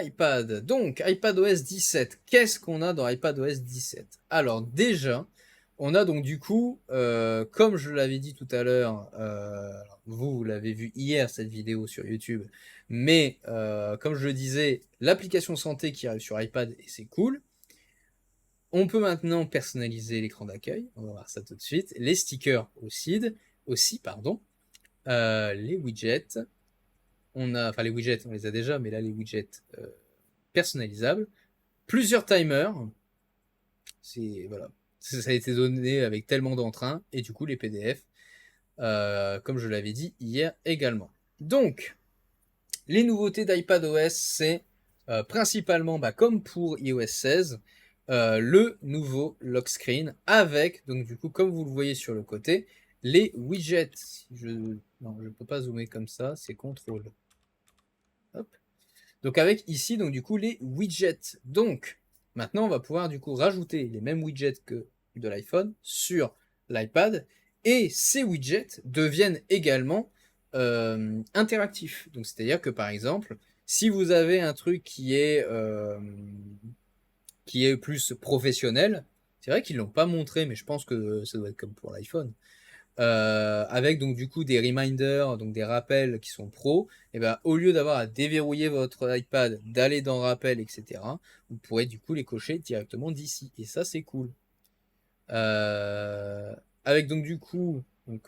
iPad. Donc, iPadOS 17. Qu'est-ce qu'on a dans iPadOS 17? Alors, déjà, on a donc du coup, comme je l'avais dit tout à l'heure, vous l'avez vu hier cette vidéo sur YouTube, mais comme je le disais, l'application santé qui arrive sur iPad et c'est cool. On peut maintenant personnaliser l'écran d'accueil, on va voir ça tout de suite. Les stickers aussi, pardon. Les widgets, enfin les widgets, on les a déjà, mais là les widgets personnalisables. Plusieurs timers, voilà, ça a été donné avec tellement d'entrain, et du coup les PDF, comme je l'avais dit hier également. Donc, les nouveautés d'iPadOS, c'est principalement, comme pour iOS 16, le nouveau lock screen avec, donc du coup, comme vous le voyez sur le côté, les widgets. Non, je ne peux pas zoomer comme ça, c'est CTRL. Hop. Donc avec ici, donc du coup, les widgets. Donc, maintenant, on va pouvoir du coup rajouter les mêmes widgets que de l'iPhone sur l'iPad. Et ces widgets deviennent également interactifs. Donc, c'est-à-dire que par exemple, si vous avez un truc qui est plus professionnel, c'est vrai qu'ils l'ont pas montré, mais je pense que ça doit être comme pour l'iPhone. Avec donc du coup des reminders, donc des rappels qui sont pro, et ben au lieu d'avoir à déverrouiller votre iPad, d'aller dans rappel, etc., vous pourrez du coup les cocher directement d'ici. Et ça c'est cool. Euh, Avec donc du coup, donc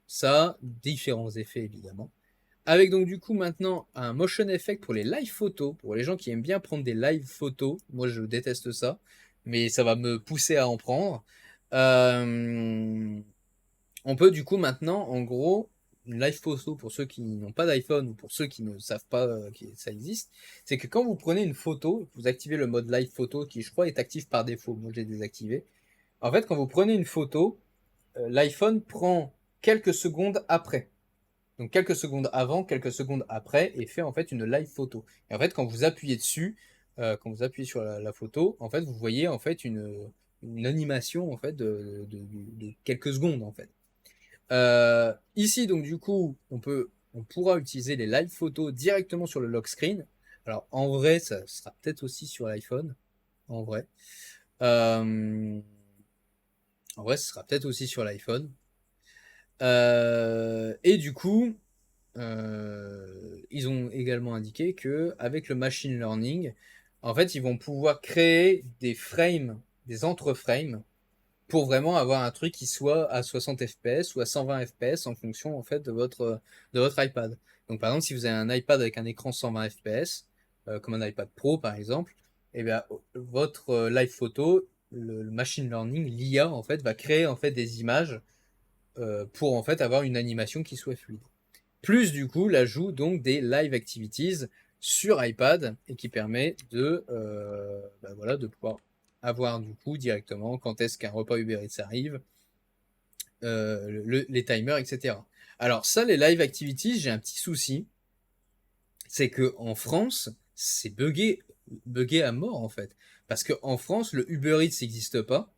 ça, différents effets évidemment. Avec donc du coup maintenant un motion effect pour les live photos, pour les gens qui aiment bien prendre des live photos. Moi je déteste ça, mais ça va me pousser à en prendre. Euh, on peut du coup maintenant, en gros, une live photo pour ceux qui n'ont pas d'iPhone ou pour ceux qui ne savent pas que ça existe, c'est que quand vous prenez une photo, vous activez le mode live photo qui je crois est actif par défaut, moi je l'ai désactivé. En fait, quand vous prenez une photo, l'iPhone prend quelques secondes après. Donc quelques secondes avant, quelques secondes après, et fait en fait une live photo. Et en fait, quand vous appuyez dessus, quand vous appuyez sur la photo, en fait, vous voyez en fait une animation en fait de quelques secondes en fait. Ici, donc du coup, on pourra utiliser les live photos directement sur le lock screen. Alors en vrai, ça sera peut-être aussi sur l'iPhone. En vrai. Euh, En vrai, ce sera peut-être aussi sur l'iPhone. Et du coup, ils ont également indiqué que avec le machine learning, en fait, ils vont pouvoir créer des frames, des entre-frames pour vraiment avoir un truc qui soit à 60 fps ou à 120 fps en fonction en fait de votre iPad. Donc par exemple, si vous avez un iPad avec un écran 120 fps, comme un iPad Pro par exemple, et bien votre live photo, le machine learning, l'IA en fait va créer en fait des images pour en fait avoir une animation qui soit fluide. Plus du coup l'ajout donc des live activities sur iPad et qui permet voilà, de pouvoir avoir du coup directement quand est-ce qu'un repas Uber Eats arrive, les timers, etc. Alors ça, les live activities, j'ai un petit souci, c'est que en France, c'est buggé à mort en fait, parce que en France, le Uber Eats n'existe pas,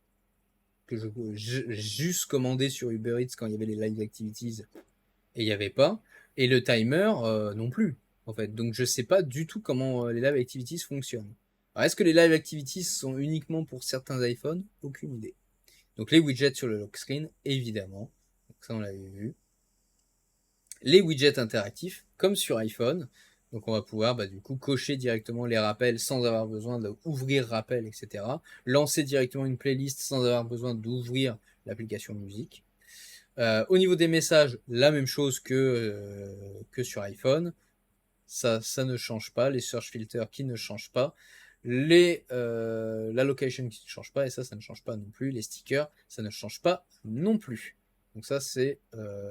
que j'ai juste commandé sur Uber Eats quand il y avait les live activities et il n'y avait pas, et le timer non plus en fait. Donc je sais pas du tout comment les live activities fonctionnent. Alors, est-ce que les live activities sont uniquement pour certains iPhones? Aucune idée. Donc les widgets sur le lock screen, évidemment. Donc ça, on l'avait vu. Les widgets interactifs, comme sur iPhone. Donc on va pouvoir du coup cocher directement les rappels sans avoir besoin d'ouvrir rappel, etc. Lancer directement une playlist sans avoir besoin d'ouvrir l'application musique. Au niveau des messages, la même chose que sur iPhone. Ça ne change pas. Les search filters qui ne changent pas. La location qui ne change pas, et ça ne change pas non plus. Les stickers, ça ne change pas non plus. Donc ça, c'est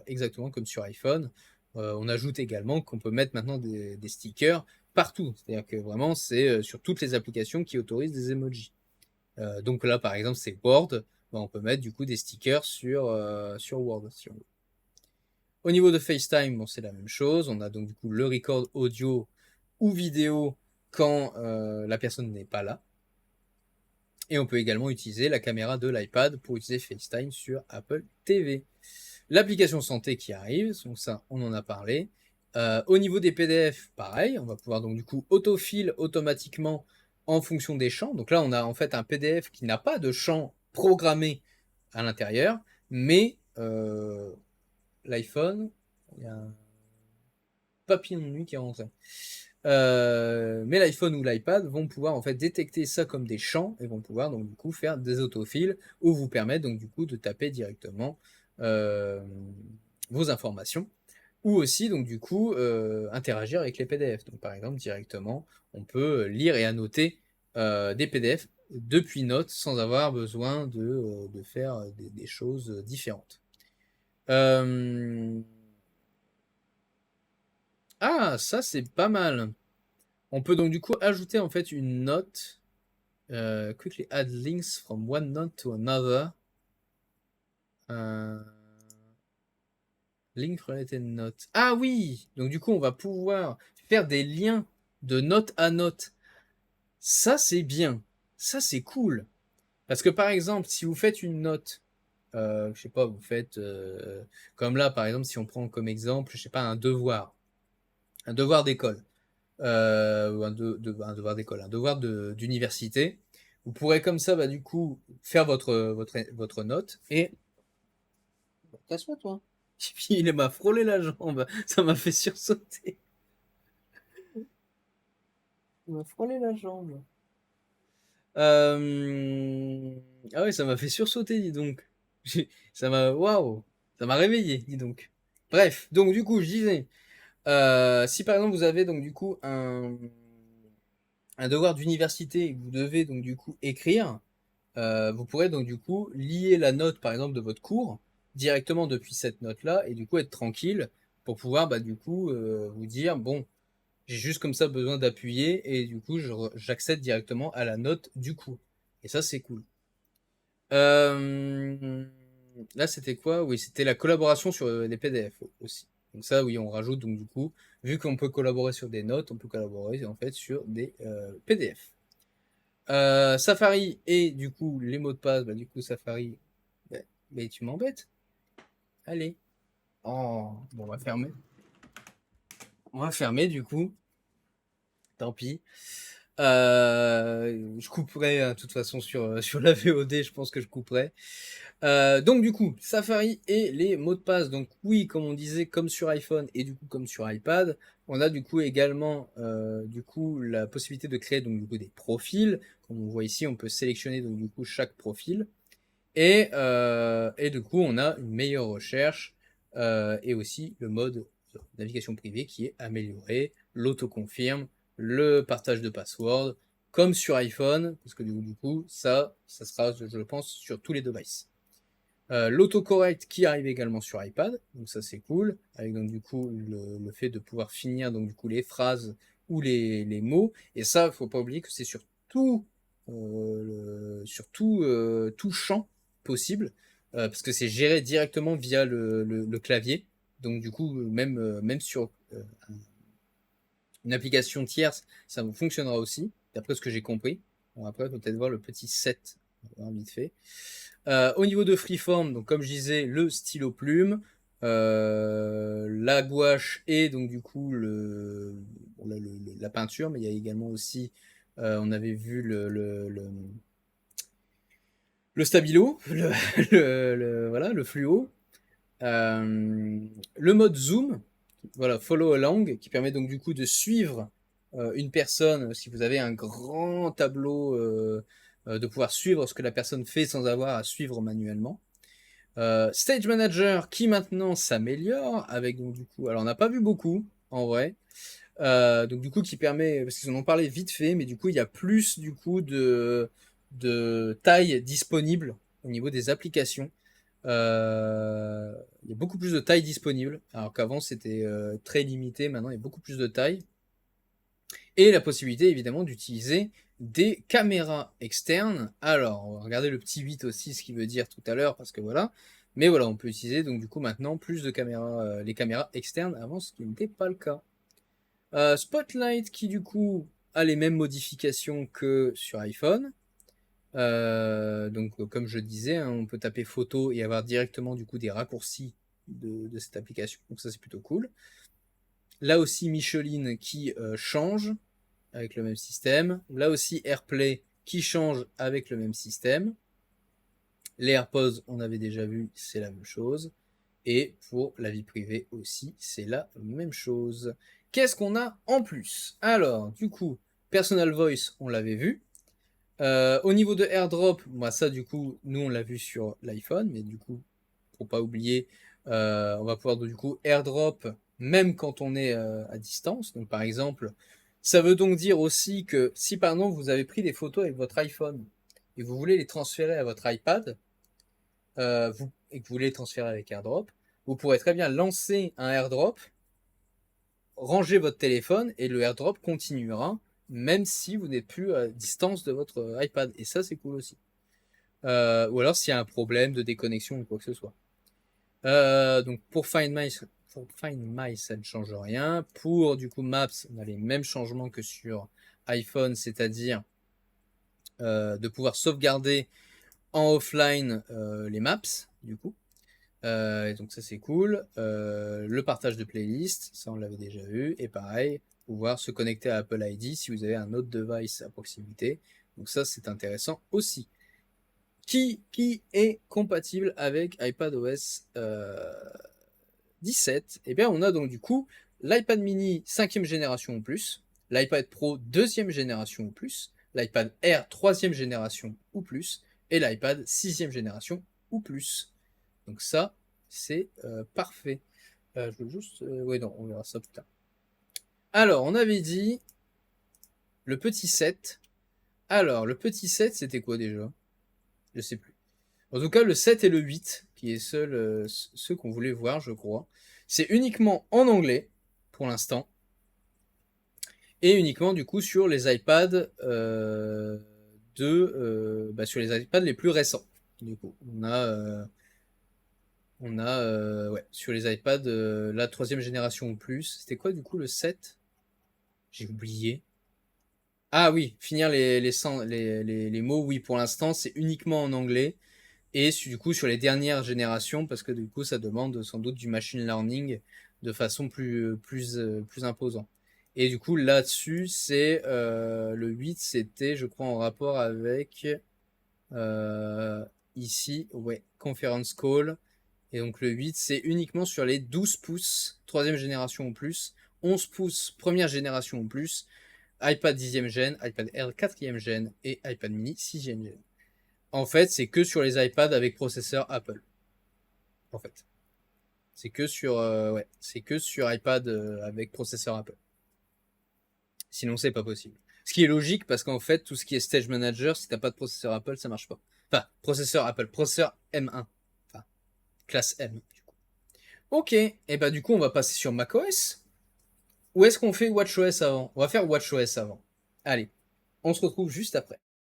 exactement comme sur iPhone. On ajoute également qu'on peut mettre maintenant des stickers partout. C'est-à-dire que vraiment, c'est sur toutes les applications qui autorisent des emojis. Donc là, par exemple, c'est Word. On peut mettre du coup des stickers sur Word. Si on veut. Au niveau de FaceTime, bon, c'est la même chose. On a donc du coup le record audio ou vidéo quand la personne n'est pas là. Et on peut également utiliser la caméra de l'iPad pour utiliser FaceTime sur Apple TV. L'application santé qui arrive, donc ça on en a parlé. Au niveau des PDF, pareil, on va pouvoir donc du coup autofill automatiquement en fonction des champs. Donc là, on a en fait un PDF qui n'a pas de champ programmé à l'intérieur, mais l'iPhone, il y a un papillon de nuit qui est rentré. Mais l'iPhone ou l'iPad vont pouvoir en fait détecter ça comme des champs et vont pouvoir donc du coup faire des autofills ou vous permettre donc du coup de taper directement vos informations ou aussi donc du coup interagir avec les PDF. Donc par exemple directement on peut lire et annoter des PDF depuis Notes sans avoir besoin de faire des choses différentes. Ah, ça c'est pas mal. On peut donc du coup ajouter en fait une note. Quickly add links from one note to another. Euh, link related note. Ah oui! Donc du coup, on va pouvoir faire des liens de note à note. Ça, c'est bien. Ça, c'est cool. Parce que par exemple, si vous faites une note, je sais pas, vous faites comme là, par exemple, si on prend comme exemple, je sais pas, un devoir d'école. Ou un devoir d'école, un devoir d'université. Vous pourrez comme ça, bah, du coup, faire votre note et... Casse-toi, toi. Et puis il m'a frôlé la jambe, ça m'a fait sursauter. Il m'a frôlé la jambe. Ah ouais, ça m'a fait sursauter, dis donc. Ça m'a... Waouh! Ça m'a réveillé, dis donc. Bref, donc du coup, je disais, si par exemple vous avez donc du coup un devoir d'université et que vous devez donc du coup écrire, vous pourrez donc du coup lier la note par exemple de votre cours directement depuis cette note-là et du coup être tranquille pour pouvoir bah, du coup vous dire bon j'ai juste comme ça besoin d'appuyer et du coup j'accède directement à la note du cours. Et ça c'est cool. Euh, Là c'était quoi? Oui c'était la collaboration sur les PDF aussi. Donc ça oui on rajoute donc du coup vu qu'on peut collaborer sur des notes on peut collaborer en fait sur des PDF. Safari et du coup les mots de passe, bah, du coup Safari, bah, mais tu m'embêtes. Allez. Oh, bon, on va fermer. On va fermer du coup. Tant pis. Je couperai de toute façon sur, sur la VOD, je pense que je couperai. Donc du coup, Safari et les mots de passe. Donc oui, comme on disait, comme sur iPhone et du coup comme sur iPad, on a du coup également du coup la possibilité de créer donc du coup des profils. Comme on voit ici, on peut sélectionner donc du coup chaque profil. Et du coup, on a une meilleure recherche et aussi le mode navigation privée qui est amélioré, l'autoconfirme, le partage de password, comme sur iPhone, parce que du coup, ça sera, je pense, sur tous les devices. L'autocorrect qui arrive également sur iPad, donc ça c'est cool, avec donc du coup le fait de pouvoir finir donc du coup les phrases ou les mots, et ça faut pas oublier que c'est sur tout champ possible, parce que c'est géré directement via le clavier, donc du coup même sur une application tierce, ça fonctionnera aussi, d'après ce que j'ai compris. Bon, après, on peut peut-être voir le petit set, vite fait. Au niveau de Freeform, donc comme je disais, le stylo plume, la gouache et donc du coup la peinture, mais il y a également aussi, on avait vu le stabilo, voilà, le fluo, le mode zoom, voilà, follow along, qui permet donc du coup de suivre une personne, si vous avez un grand tableau, de pouvoir suivre ce que la personne fait sans avoir à suivre manuellement. Stage Manager qui maintenant s'améliore avec donc du coup, alors on n'a pas vu beaucoup en vrai, donc du coup qui permet, parce qu'ils en ont parlé vite fait, mais du coup il y a plus du coup de taille disponible au niveau des applications. Il y a beaucoup plus de taille disponible, alors qu'avant c'était très limité, maintenant il y a beaucoup plus de taille. Et la possibilité évidemment d'utiliser des caméras externes. Alors, on va regarder le petit 8 aussi, ce qu'il veut dire tout à l'heure, parce que voilà. Mais voilà, on peut utiliser donc du coup maintenant plus de caméras, les caméras externes avant, ce qui n'était pas le cas. Spotlight qui du coup a les mêmes modifications que sur iPhone. Donc comme je disais, hein, on peut taper photo et avoir directement du coup des raccourcis de cette application. Donc ça c'est plutôt cool. Là aussi, Micheline qui change avec le même système. Là aussi, AirPlay qui change avec le même système. Les AirPods, on avait déjà vu, c'est la même chose. Et pour la vie privée aussi, c'est la même chose. Qu'est-ce qu'on a en plus? Alors, du coup, Personal Voice, on l'avait vu. Au niveau de AirDrop, moi ça du coup, nous on l'a vu sur l'iPhone, mais du coup, pour pas oublier, on va pouvoir du coup AirDrop même quand on est à distance. Donc par exemple, ça veut donc dire aussi que si par exemple vous avez pris des photos avec votre iPhone et vous voulez les transférer à votre iPad, et que vous voulez les transférer avec AirDrop, vous pourrez très bien lancer un AirDrop, ranger votre téléphone et le AirDrop continuera même si vous n'êtes plus à distance de votre iPad. Et ça, c'est cool aussi. Ou alors s'il y a un problème de déconnexion ou quoi que ce soit. Donc pour Find My, ça ne change rien. Pour du coup Maps, on a les mêmes changements que sur iPhone, c'est-à-dire de pouvoir sauvegarder en offline les maps, du coup. Et donc ça c'est cool. Le partage de playlist, ça on l'avait déjà vu. Et pareil, pouvoir se connecter à Apple ID si vous avez un autre device à proximité. Donc ça c'est intéressant aussi. Qui est compatible avec iPadOS 17? Eh bien on a donc du coup l'iPad mini 5e génération ou plus, l'iPad Pro 2e génération ou plus, l'iPad Air 3e génération ou plus, et l'iPad 6e génération ou plus. Donc ça, c'est parfait. Je veux juste... ouais, non, on verra ça plus tard. Alors, on avait dit le petit 7. Alors, le petit 7, c'était quoi déjà? Je sais plus. En tout cas, le 7 et le 8, qui est ceux qu'on voulait voir, je crois. C'est uniquement en anglais, pour l'instant. Et uniquement, du coup, sur les iPads sur les iPads les plus récents. Du coup, ouais, sur les iPads, la 3e génération ou plus. C'était quoi du coup le 7? J'ai oublié. Ah oui, finir les mots, oui, pour l'instant, c'est uniquement en anglais. Et du coup, sur les dernières générations, parce que du coup, ça demande sans doute du machine learning de façon plus imposante. Et du coup, là-dessus, c'est le 8, c'était, je crois, en rapport avec euh, ici, ouais, Conference Call. Et donc le 8, c'est uniquement sur les 12 pouces, 3e génération ou plus, 11 pouces, première génération ou plus, iPad 10e gen, iPad Air 4e gen et iPad mini 6e gen. En fait, c'est que sur les iPads avec processeur Apple. En fait. C'est que sur iPad avec processeur Apple. Sinon, c'est pas possible. Ce qui est logique parce qu'en fait, tout ce qui est Stage Manager, si t'as pas de processeur Apple, ça marche pas. Enfin, processeur Apple, processeur M1. Enfin, classe M. Ok, et bah du coup, on va passer sur macOS. Ou est-ce qu'on fait WatchOS avant? On va faire WatchOS avant. Allez, on se retrouve juste après.